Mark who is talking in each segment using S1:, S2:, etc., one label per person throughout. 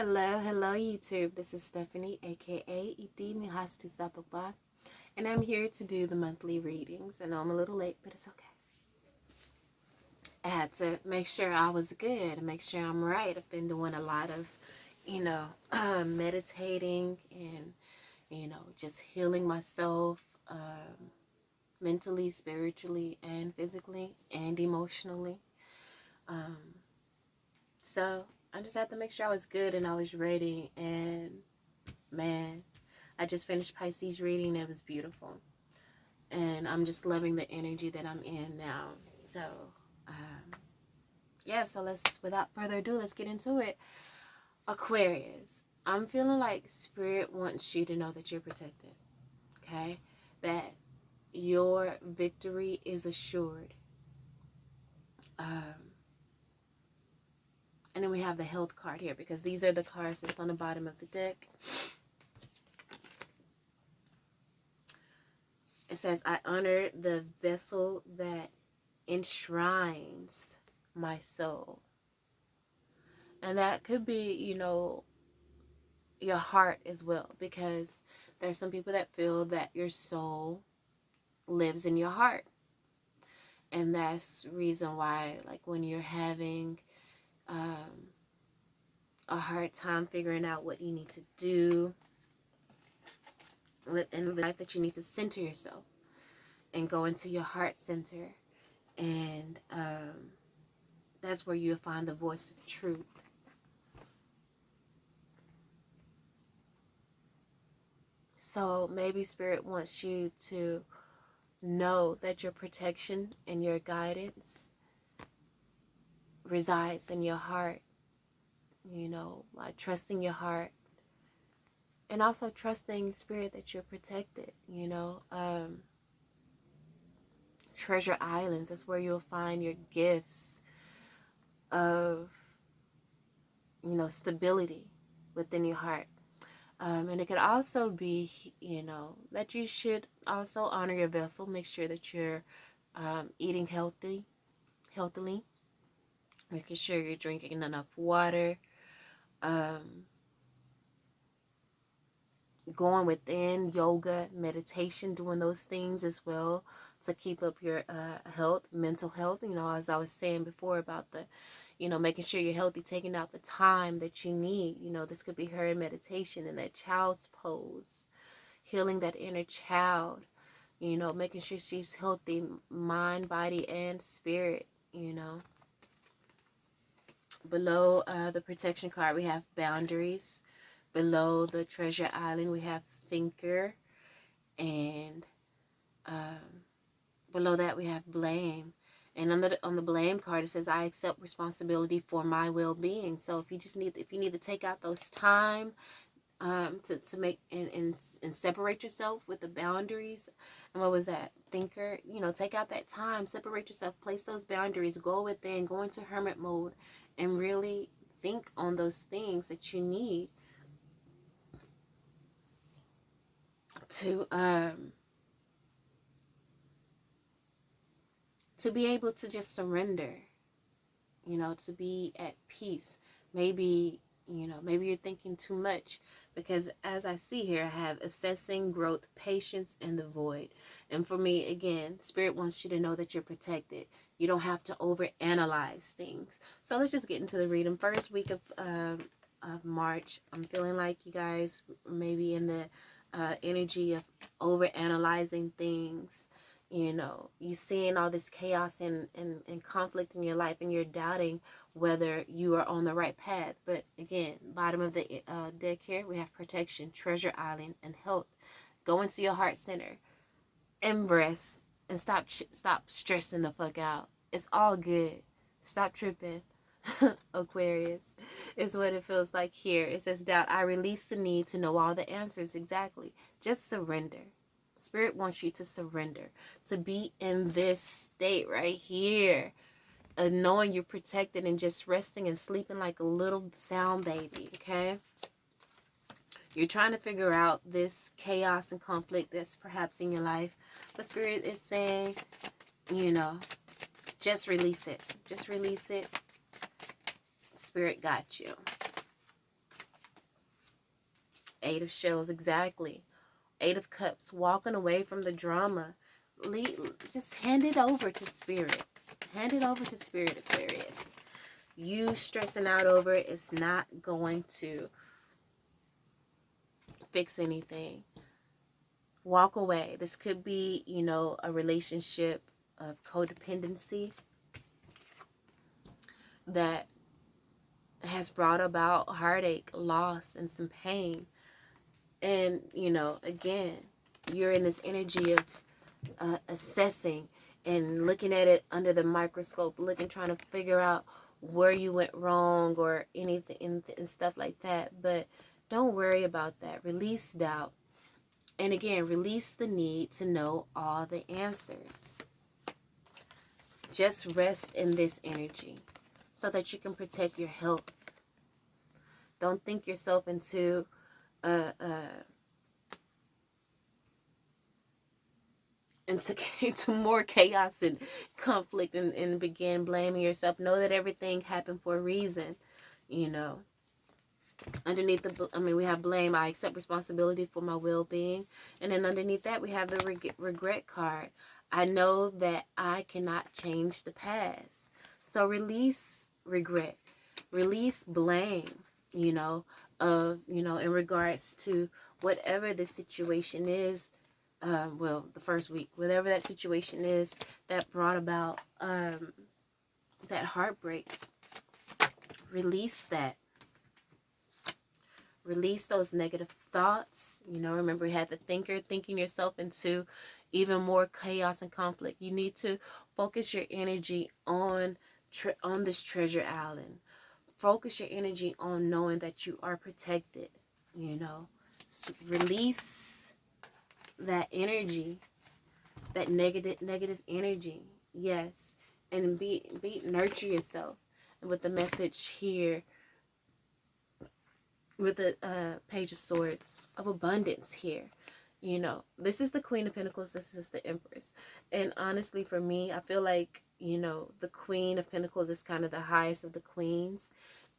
S1: Hello YouTube. This is Stephanie, aka Idin Nehasthusaa Gbagba, and I'm here to do the monthly readings. I know I'm a little late, but it's okay. I had to make sure I was good and make sure I'm right. I've been doing a lot of, meditating and, just healing myself mentally, spiritually, and physically and emotionally. So I just had to make sure I was good and I was ready. And man, I just finished Pisces reading. It was beautiful. And I'm just loving the energy that I'm in now. So, so without further ado, let's get into it. Aquarius, I'm feeling like Spirit wants you to know that you're protected. Okay? That your victory is assured. And then we have the health card here because these are the cards that's on the bottom of the deck. It says, I honor the vessel that enshrines my soul. And that could be, your heart as well. Because there's some people that feel that your soul lives in your heart. And that's the reason why, like, when you're having a hard time figuring out what you need to do in life, that you need to center yourself and go into your heart center. And that's where you'll find the voice of truth. So maybe Spirit wants you to know that your protection and your guidance resides in your heart. Like trusting your heart. And also trusting Spirit that you're protected, Treasure islands is where you'll find your gifts of, stability within your heart. And it could also be, that you should also honor your vessel. Make sure that you're eating healthily. Making sure you're drinking enough water. Going within, yoga, meditation, doing those things as well to keep up your health, mental health. As I was saying before about the, making sure you're healthy, taking out the time that you need. This could be her in meditation in that child's pose, healing that inner child, making sure she's healthy, mind, body, and spirit, Below the protection card, we have boundaries. Below the treasure island, we have thinker. And below that, we have blame. And on the blame card, it says, I accept responsibility for my well-being. So if you need to take out those time to make and separate yourself with the boundaries. And what was that? Thinker, take out that time, separate yourself, place those boundaries, go within, go into hermit mode, and really think on those things that you need to be able to just surrender, to be at peace. Maybe you're thinking too much, because as I see here, I have assessing, growth, patience, and the void. And for me, again, Spirit wants you to know that you're protected. You don't have to overanalyze things. So let's just get into the reading. First week of March, I'm feeling like you guys maybe in the energy of overanalyzing things. You seeing all this chaos and conflict in your life, and you're doubting whether you are on the right path. But again, bottom of the deck here, we have protection, treasure island, and health. Go into your heart center and rest, and stop stressing the fuck out. It's all good. Stop tripping. Aquarius is what it feels like here. It says, doubt. I release the need to know all the answers exactly. Just surrender. Spirit wants you to surrender, to be in this state right here, knowing you're protected and just resting and sleeping like a little sound baby, okay? You're trying to figure out this chaos and conflict that's perhaps in your life, but Spirit is saying, just release it. Just release it. Spirit got you. Eight of Shells, exactly. Eight of Cups, walking away from the drama. Just hand it over to Spirit. Hand it over to Spirit, Aquarius. You stressing out over it is not going to fix anything. Walk away. This could be, you know, a relationship of codependency that has brought about heartache, loss, and some pain. And, you know, again, you're in this energy of assessing and looking at it under the microscope, trying to figure out where you went wrong or anything and stuff like that. But don't worry about that. Release doubt. And again, release the need to know all the answers. Just rest in this energy so that you can protect your health. Don't think yourself into into more chaos and conflict and begin blaming yourself. Know that everything happened for a reason, you know. Underneath we have blame. I accept responsibility for my well-being. And then underneath that, we have the regret card. I know that I cannot change the past. So release regret. Release blame, you know, in regards to whatever the situation is. Well, the first week, whatever that situation is that brought about that heartbreak. Release that. Release those negative thoughts. You know, remember we had the thinker, thinking yourself into even more chaos and conflict. You need to focus your energy on this treasure island. Focus your energy on knowing that you are protected, you know. So release that energy, that negative energy. Yes. And nurture yourself. And with the message here, with the Page of Swords, of abundance here. You know, this is the Queen of Pentacles, this is the Empress. And honestly, for me, I feel like, you know, the Queen of Pentacles is kind of the highest of the queens.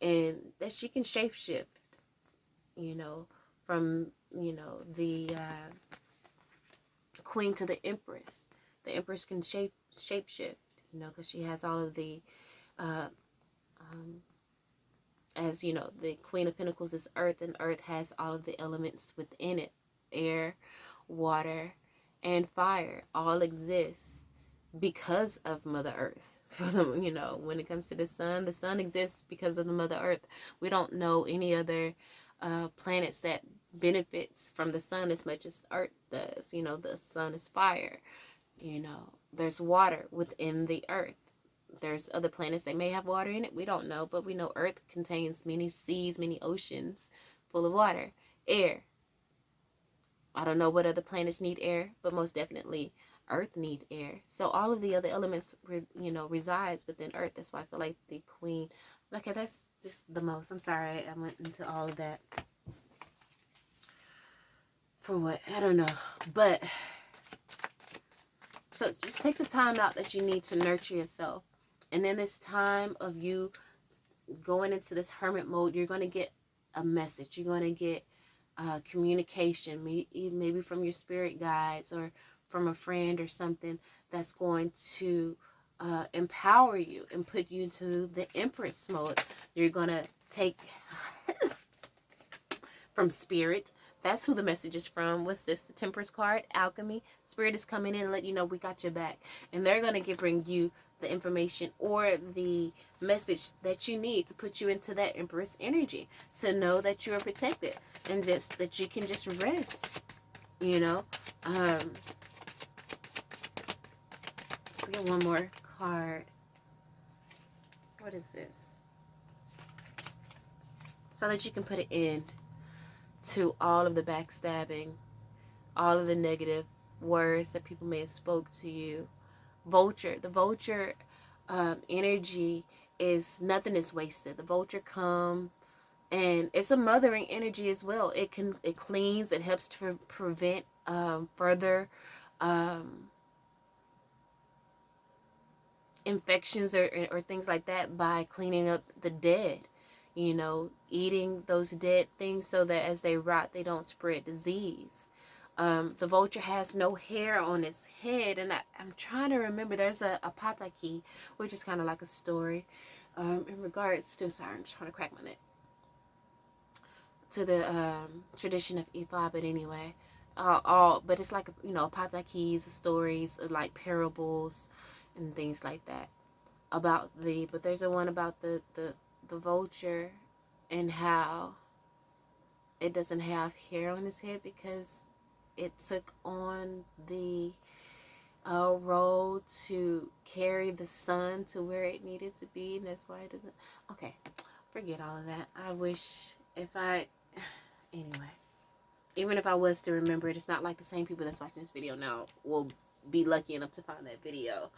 S1: And that she can shapeshift, you know, from, you know, the Queen to the Empress. The Empress can shapeshift, you know, because she has all of the as you know, the Queen of Pentacles is earth, and earth has all of the elements within it. Air, water, and fire all exist because of Mother Earth. For them, you know, when it comes to the sun exists because of the Mother Earth. We don't know any other planets that benefits from the sun as much as Earth does. You know, the sun is fire. You know, there's water within the earth. There's other planets that may have water in it. We don't know, but we know Earth contains many seas, many oceans full of water. Air. I don't know what other planets need air, but most definitely Earth needs air. So all of the other elements, you know, resides within Earth. That's why I feel like the Queen. Okay, that's just the most. I'm sorry, I went into all of that. For what? I don't know. But, so just take the time out that you need to nurture yourself. And in this time of you going into this hermit mode, you're going to get a message. You're going to get communication, maybe from your spirit guides or from a friend or something that's going to empower you and put you into the Empress mode. You're going to take from Spirit. That's who the message is from. What's this? The Temperance card, Alchemy. Spirit is coming in and let you know we got your back. And they're going to bring you the information or the message that you need to put you into that Empress energy, to know that you are protected and just that you can just rest, you know. Let's get one more card. What is this? So that you can put an end to all of the backstabbing, all of the negative words that people may have spoke to you. Vulture. The vulture energy is nothing is wasted. The vulture come, and it's a mothering energy as well. It cleans. It helps to prevent further infections or things like that by cleaning up the dead. you know, eating those dead things so that as they rot, they don't spread disease. The vulture has no hair on its head, and I'm trying to remember. There's a pataki, which is kind of like a story in regards to, sorry, I'm trying to crack my neck, to the tradition of Ifa, but anyway, but it's like, you know, patakis, stories, like parables and things like that about but there's a one about the vulture and how it doesn't have hair on its head because it took on the role to carry the sun to where it needed to be, and that's why it doesn't. Okay, forget all of that. I wish if I anyway, even if I was to remember it, it's not like the same people that's watching this video now will be lucky enough to find that video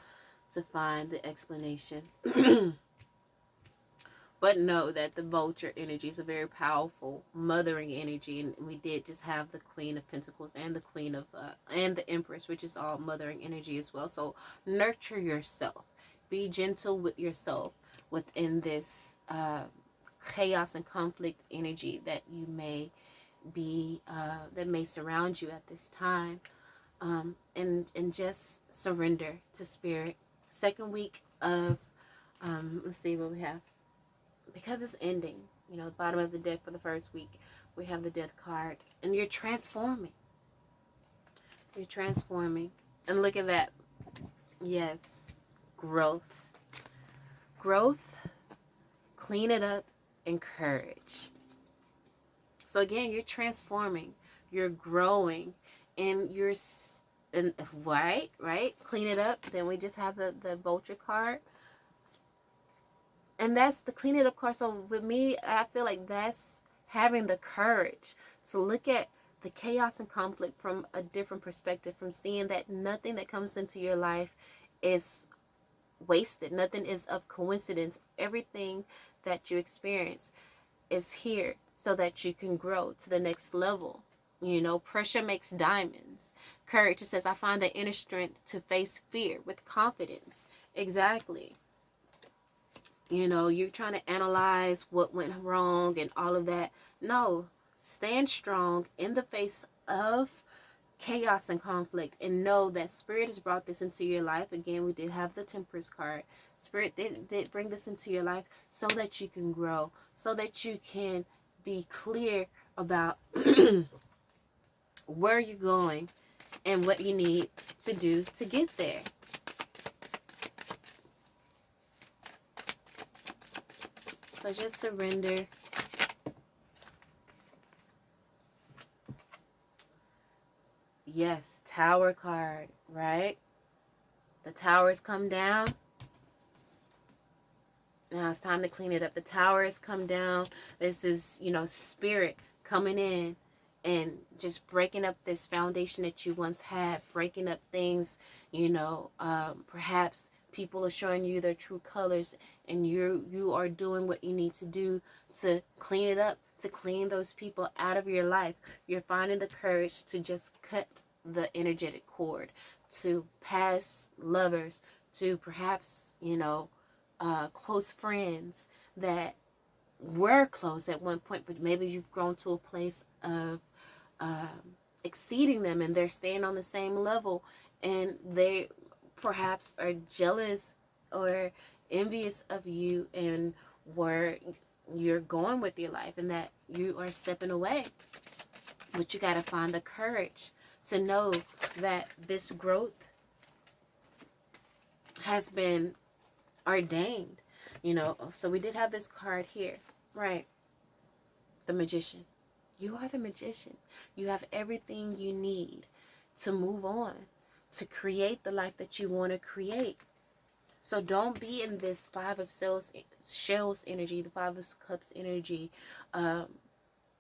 S1: to find the explanation. But know that the vulture energy is a very powerful mothering energy, and we did just have the Queen of Pentacles and the Queen of and the Empress, which is all mothering energy as well. So nurture yourself, be gentle with yourself within this chaos and conflict energy that you may be that may surround you at this time, and just surrender to spirit. Second week of let's see what we have. Because it's ending, you know, bottom of the deck for the first week, we have the Death card, and you're transforming. You're transforming, and look at that. Yes, growth, clean it up, and courage. So again, you're transforming, you're growing, and you're right. Clean it up. Then we just have the vulture card. And that's the clean it up card. So with me, I feel like that's having the courage to look at the chaos and conflict from a different perspective, from seeing that nothing that comes into your life is wasted. Nothing is of coincidence. Everything that you experience is here so that you can grow to the next level. You know, pressure makes diamonds. Courage, it says, I find the inner strength to face fear with confidence. Exactly. You know, you're trying to analyze what went wrong and all of that. No, stand strong in the face of chaos and conflict, and know that Spirit has brought this into your life. Again, we did have the Temperance card. Spirit did bring this into your life so that you can grow, so that you can be clear about where you're going and what you need to do to get there. So just surrender. Yes, Tower card, right? The towers come down. Now it's time to clean it up. The tower has come down. This is, you know, Spirit coming in and just breaking up this foundation that you once had, breaking up things, you know, perhaps people are showing you their true colors, and you are doing what you need to do to clean it up, to clean those people out of your life. You're finding the courage to just cut the energetic cord to past lovers, to perhaps, you know, close friends that were close at one point, but maybe you've grown to a place of exceeding them, and they're staying on the same level, and they perhaps are jealous or envious of you and where you're going with your life, and that you are stepping away. But you got to find the courage to know that this growth has been ordained, you know. So we did have this card here, right? The Magician. You are the magician. You have everything you need to move on, to create the life that you want to create. So don't be in this Five of Shells energy, the Five of Cups energy. You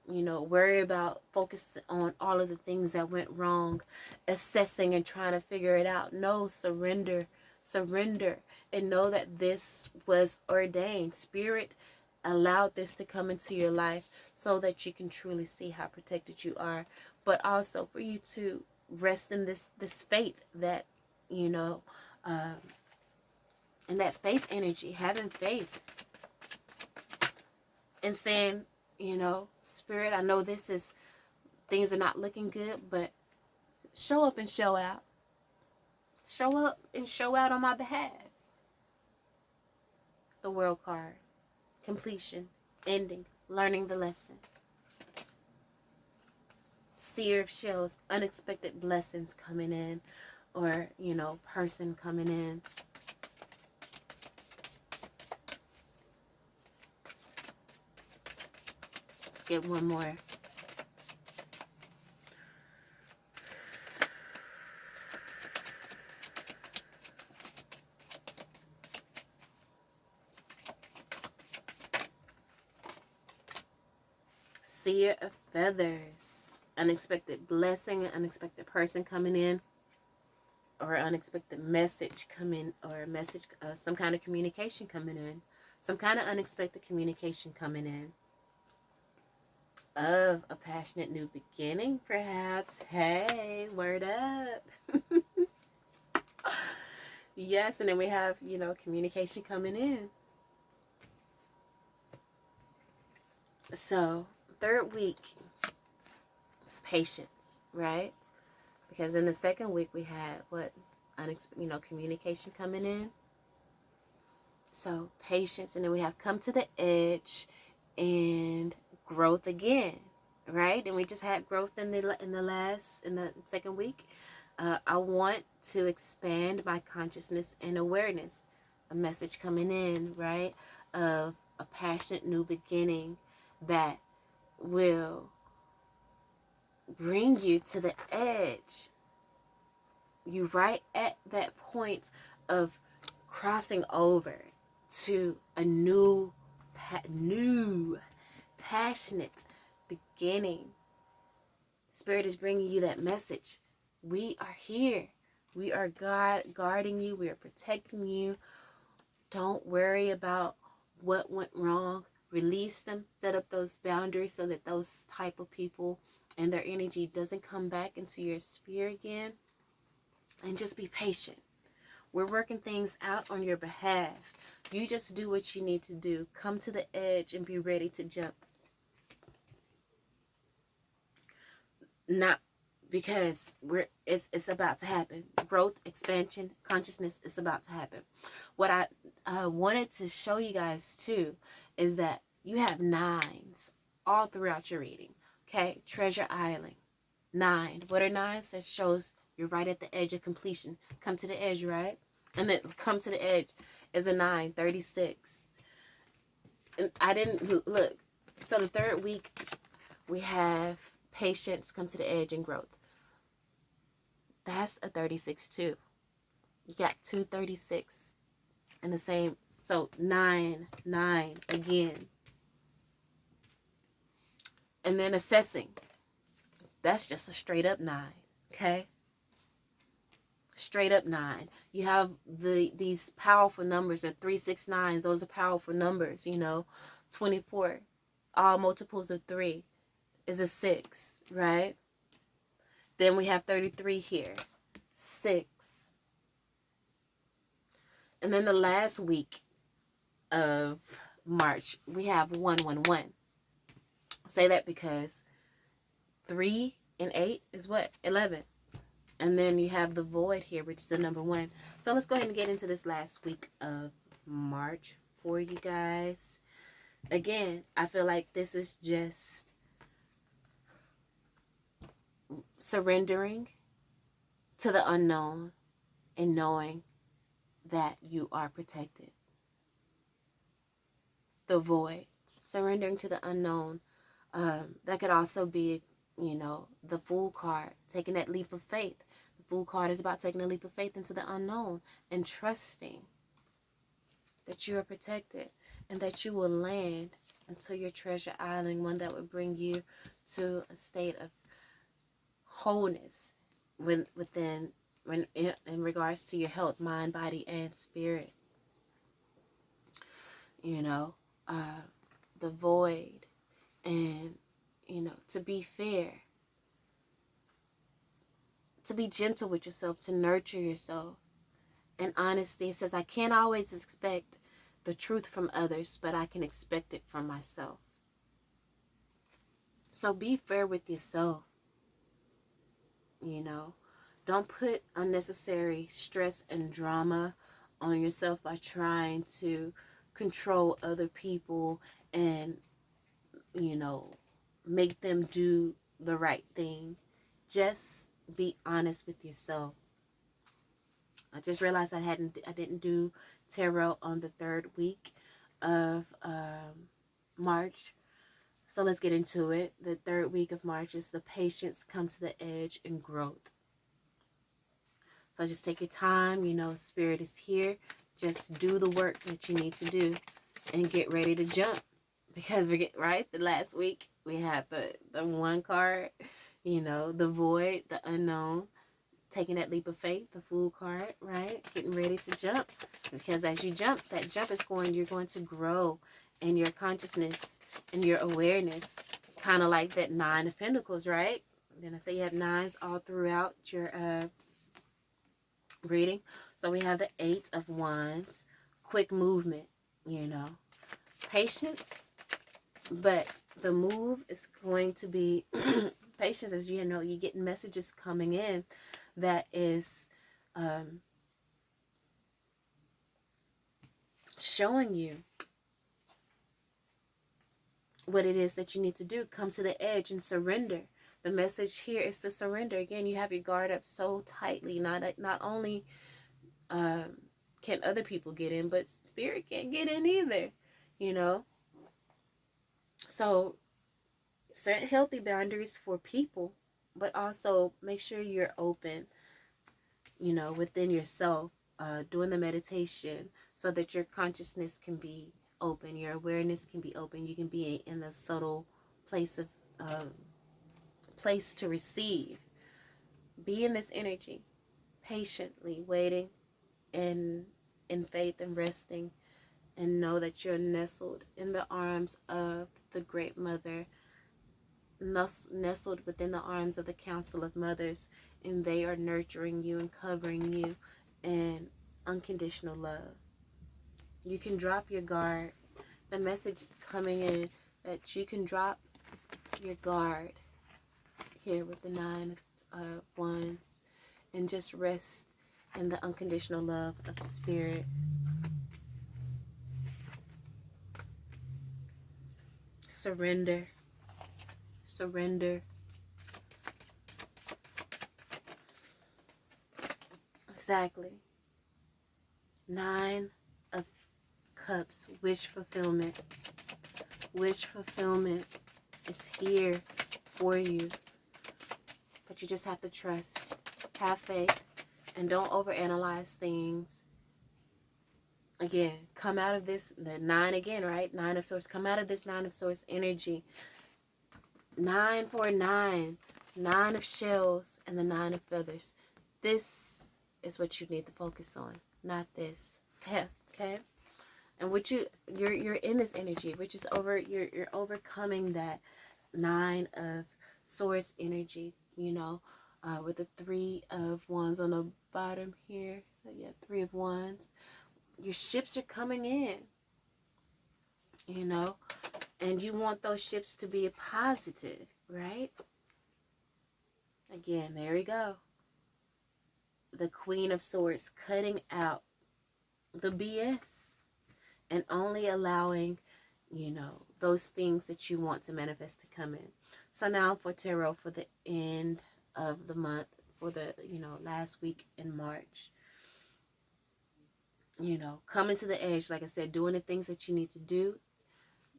S1: know, worry about, focus on all of the things that went wrong, assessing and trying to figure it out. No, surrender, and know that this was ordained. Spirit allowed this to come into your life so that you can truly see how protected you are, but also for you to rest in this faith that, you know, and that faith energy, having faith. and saying, you know, Spirit, I know things are not looking good, but show up and show out. Show up and show out on my behalf. The World card. Completion. Ending. Learning the lesson. Seer of Shells. Unexpected blessings coming in. Or, you know, person coming in. Let's get one more. Seer of Feathers. Unexpected blessing, an unexpected person coming in, or unexpected message coming, or a message, some kind of communication coming in, some kind of unexpected communication coming in, of a passionate new beginning, perhaps. Hey, word up. Yes, and then we have, you know, communication coming in. So, third week is patience, right? Because in the second week we had what? You know, communication coming in. So, patience, and then we have come to the edge and growth again, right? And we just had growth in the second week. I want to expand my consciousness and awareness. A message coming in, right? Of a passionate new beginning that will bring you to the edge. You right at that point of crossing over to a new passionate beginning. Spirit is bringing you that message. We are here. We are God guarding you. We are protecting you. Don't worry about what went wrong. Release them. Set up those boundaries so that those type of people and their energy doesn't come back into your sphere again. And just be patient. We're working things out on your behalf. You just do what you need to do. Come to the edge and be ready to jump. Not because it's about to happen. Growth, expansion, consciousness is about to happen. What I wanted to show you guys too is that you have 9s all throughout your reading. Okay, Treasure Island, 9. What are 9s? That shows you're right at the edge of completion. Come to the edge, right? And then come to the edge is a 9, 36. And I didn't look. So the third week we have patience, come to the edge, and growth. That's a 36 too. You got 2 36 in the same. So 9 again. And then assessing. That's just a straight up 9. Okay? Straight up 9. You have these powerful numbers, the 3, 6, 9s. Those are powerful numbers, you know. 24. All multiples of 3 is a 6, right? Then we have 33 here. 6. And then the last week of March, we have 111. Say that because 3 and 8 is what? 11. And then you have the void here, which is the number 1. So let's go ahead and get into this last week of March for you guys. Again, I feel like this is just surrendering to the unknown and knowing that you are protected. The void. Surrendering to the unknown. That could also be, you know, the Fool card. Taking that leap of faith. The Fool card is about taking a leap of faith into the unknown and trusting that you are protected and that you will land into your treasure island, one that would bring you to a state of wholeness in regards to your health, mind, body, and spirit. You know, the void, and, you know, to be fair, to be gentle with yourself, to nurture yourself. And honesty, it says, I can't always expect the truth from others, but I can expect it from myself. So be fair with yourself. You know, don't put unnecessary stress and drama on yourself by trying to control other people and, you know, make them do the right thing. Just be honest with yourself. I just realized I didn't do tarot on the 3rd week of March. So let's get into it. The 3rd week of March is the patience come to the edge and growth. So just take your time. You know, Spirit is here. Just do the work that you need to do and get ready to jump. Because we get, right, the last week we had the one card, you know, the void, the unknown, taking that leap of faith, the Fool card, right? Getting ready to jump. Because as you jump, that jump is you're going to grow in your consciousness and your awareness. Kind of like that 9 of Pentacles, right? Then I say you have 9s all throughout your reading. So we have the 8 of Wands, quick movement, you know, patience, but the move is going to be patience. As you know, you get messages coming in that is showing you what it is that you need to do. Come to the edge and surrender. The message here is to surrender. Again, you have your guard up so tightly. Not only can other people get in, but Spirit can't get in either, you know. So set healthy boundaries for people, but also make sure you're open, you know, within yourself, doing the meditation so that your consciousness can be open, your awareness can be open. You can be in a subtle place of place to receive. Be in this energy, patiently waiting and in faith and resting, and know that you're nestled in the arms of the Great Mother, nestled within the arms of the Council of Mothers, and they are nurturing you and covering you in unconditional love. You can drop your guard. The message is coming in that you can drop your guard here with the 9 of Wands and just rest in the unconditional love of Spirit. Surrender. Surrender. Exactly. 9 of Cups. Wish fulfillment. Wish fulfillment is here for you. But you just have to trust. Have faith. And don't overanalyze things. Again, come out of this, the 9 again, right? 9 of Swords. Come out of this 9 of Swords energy. 9 for 9. 9 of Shells and the 9 of Feathers. This is what you need to focus on, not this. Okay? And what you're in this energy, which is you're overcoming that 9 of Swords energy, you know, with the 3 of Wands on the bottom here. So yeah, 3 of Wands. Your ships are coming in, you know, and you want those ships to be a positive, right? Again, there we go. The Queen of Swords, cutting out the BS and only allowing, you know, those things that you want to manifest to come in. So now for tarot for the end of the month, for the, you know, last week in March. You know, coming to the edge, like I said, doing the things that you need to do,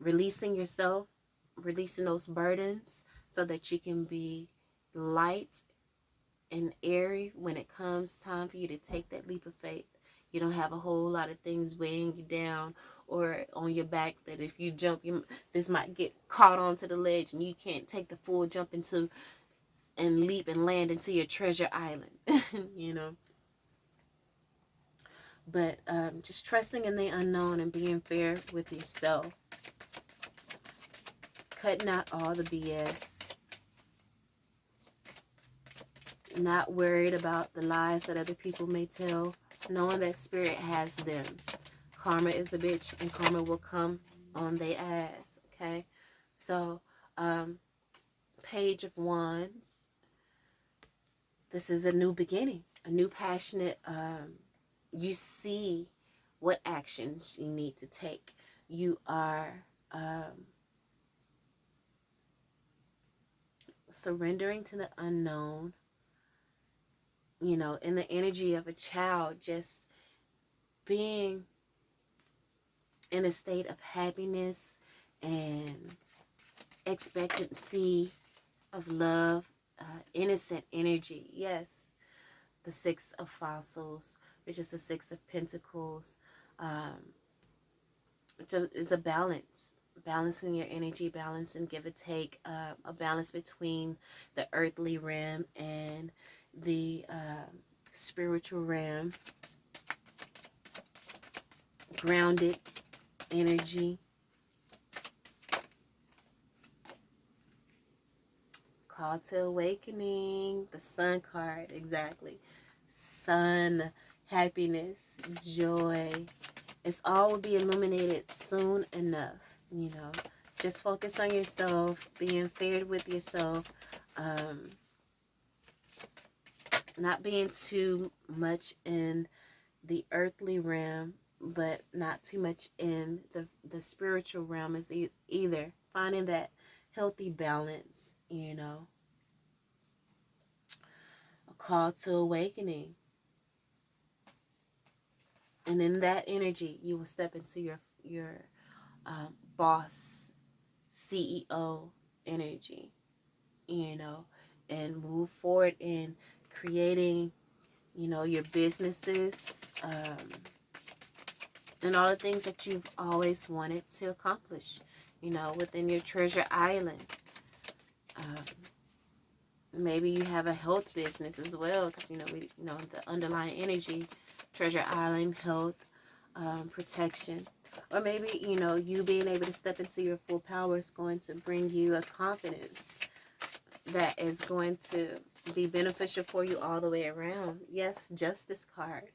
S1: releasing yourself, releasing those burdens so that you can be light and airy when it comes time for you to take that leap of faith. You don't have a whole lot of things weighing you down or on your back that if you jump, this might get caught onto the ledge and you can't take the full jump into and leap and land into your treasure island, you know. But just trusting in the unknown and being fair with yourself. Cutting out all the BS. Not worried about the lies that other people may tell. Knowing that Spirit has them. Karma is a bitch and karma will come on their ass. Okay? So, Page of Wands. This is a new beginning, a new passionate, you see what actions you need to take. You are surrendering to the unknown, you know, in the energy of a child, just being in a state of happiness and expectancy of love, innocent energy. Yes, the Six of Fossils, which is the Six of Pentacles, is a balance. Balancing your energy, balance and give and take, a balance between the earthly realm and the spiritual realm. Grounded energy. Call to awakening. The Sun card, exactly. Sun, happiness, joy. It's all will be illuminated soon enough. You know, just focus on yourself, being fair with yourself, not being too much in the earthly realm, but not too much in the spiritual realm is either. Finding that healthy balance, you know. A call to awakening. And in that energy, you will step into your boss, CEO energy, you know, and move forward in creating, you know, your businesses, and all the things that you've always wanted to accomplish, you know, within your treasure island. Maybe you have a health business as well, because, you know, the underlying energy, treasure island, health, protection. Or maybe, you know, you being able to step into your full power is going to bring you a confidence that is going to be beneficial for you all the way around. Yes, Justice card.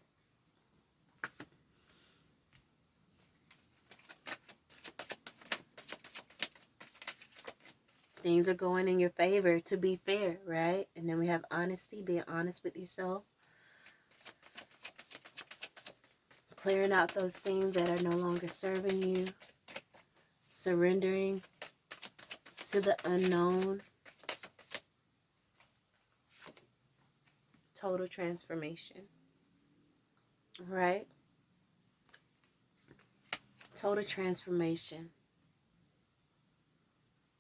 S1: Things are going in your favor, to be fair, right? And then we have honesty, being honest with yourself. Clearing out those things that are no longer serving you. Surrendering to the unknown. Total transformation. Right? Total transformation.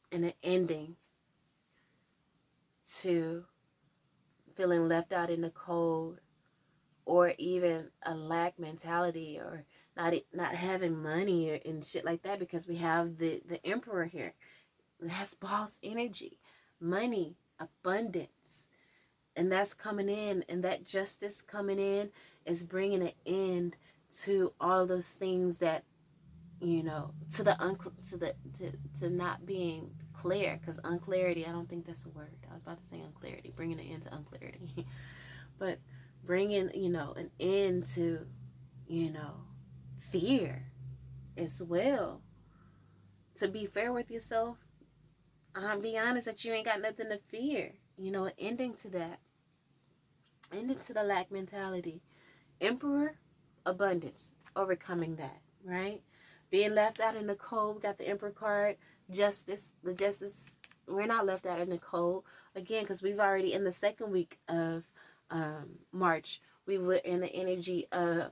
S1: And an ending to feeling left out in the cold, or even a lack mentality, or not having money and shit like that, because we have the Emperor here. That's boss energy, money, abundance, and that's coming in, and that justice coming in is bringing an end to all of those things that, you know, to not being clear, because unclarity, I don't think that's a word. I was about to say unclarity, bringing an end to unclarity, but bringing, you know, an end to, you know, fear as well. To be fair with yourself, be honest that you ain't got nothing to fear. You know, ending to that, ending to the lack mentality. Emperor, abundance, overcoming that, right? Being left out in the cold, got the Emperor card. Justice, the justice, we're not left out in the cold. Again, because we've already, in the second week of March, we were in the energy of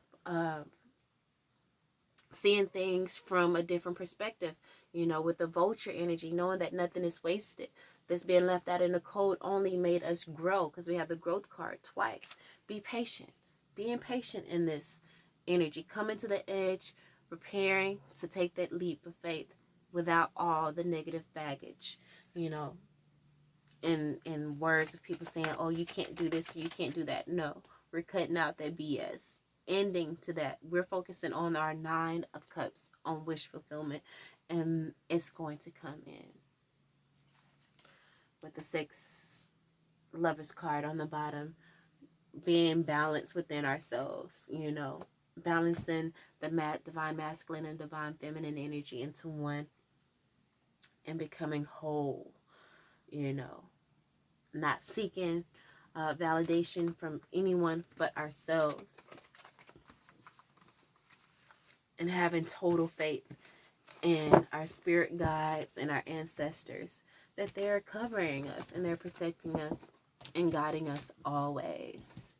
S1: seeing things from a different perspective, you know, with the vulture energy, knowing that nothing is wasted. This being left out in the cold only made us grow, because we have the growth card twice. Be patient. Being patient in this energy. Coming to the edge, preparing to take that leap of faith without all the negative baggage, you know, in words of people saying, oh, you can't do this, you can't do that. No, we're cutting out that BS. Ending to that. We're focusing on our 9 of Cups, on wish fulfillment, and it's going to come in. With the 6 Lovers card on the bottom, being balanced within ourselves, you know, balancing the divine masculine and divine feminine energy into one, and becoming whole, you know, not seeking validation from anyone but ourselves, and having total faith in our spirit guides and our ancestors, that they're covering us and they're protecting us and guiding us always.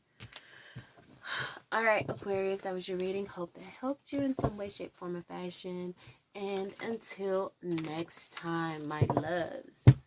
S1: All right, Aquarius, that was your reading. Hope that helped you in some way, shape, form, or fashion. And until next time, my loves.